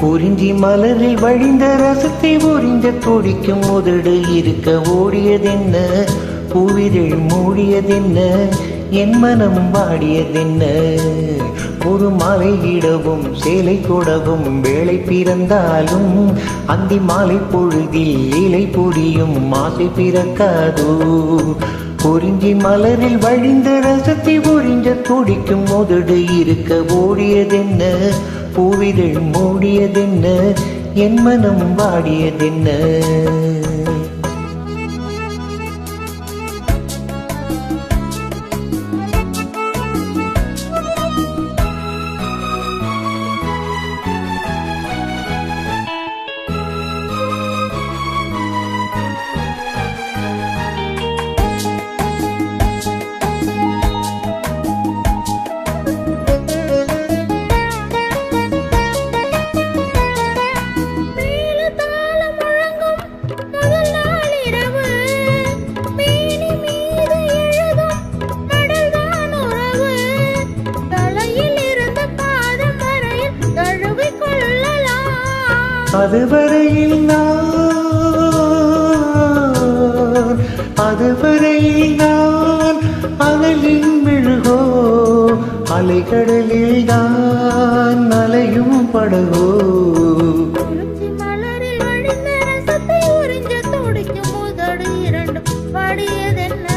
குறிஞ்சி மலரில் வழிந்த ரசத்தை உறிஞ்ச துடிக்கும் உதடு இருக்க ஓடியதென்ன, பூவிதழ் மூடியதென்ன, என் மனம் வாடியதென்ன. ஒரு மாலையிடவும் சேலை கொடவும் வேலை பிறந்தாலும் அந்தி மாலை பொழுதில் இலை பொடியும் ஆசை பிறக்காதோ. குறிஞ்சி மலரில் வழிந்த ரசத்தை உறிஞ்ச துடிக்கும் உதடு இருக்க ஓடியதென்ன, பூவிதழ் மூடியதென்ன, என் மனம் வாடியதென்ன. அதுவரையில் நான் அனலின் மெழுகோ, அலைக்கடலில் தான் அலையும் படகோ. மலரில் வழிந்த ரசத்தை உறிஞ்ச துடிக்கும் உதடு இரண்டும் பாடியதென்ன,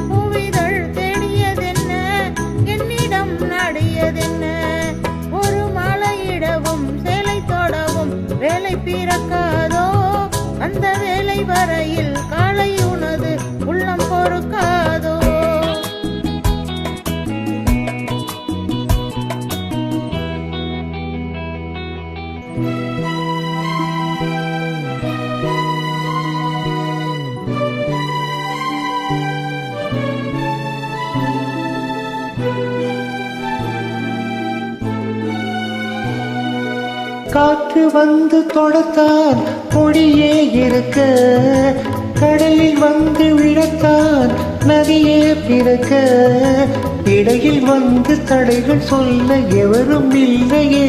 பூவிதழ் தேடியதென்ன, என்னிடம் நாடியதென்ன. ஒரு மாலையிடவும் சேலை தொடவும் வேலை பிறக்காதோ, அந்த வேலை வரையில் காலை உனது உள்ளம் பொறுக்காதோ. காற்று வந்து தொடத்தான் கொடியே இருக்க, கடலில் வந்து விழத்தான் நதியே பிறக்க. இடையில் வந்து தடைகள் சொல்ல எவரும் இல்லையே.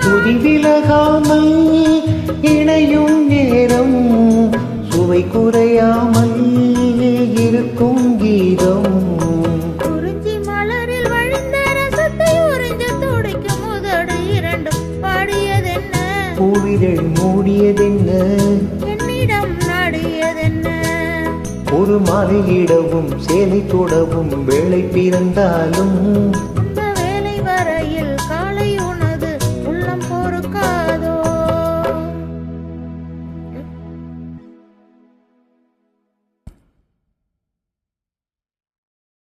துதி விலகாமல் இணையும் நேரம், சுவை குறையாமல் இருக்கும் கீதம். குறிஞ்சி மலரில் வழிந்த ரசத்தை உறிஞ்ச துடிக்கும் உதடு இரண்டும் பாடியதென்ன, பூவிதழ் மூடியதென்ன, என்னிடம் நாடியதென்ன. ஒரு மாலையிடவும் சேலை தொடவும் வேலை பிறந்தாலும்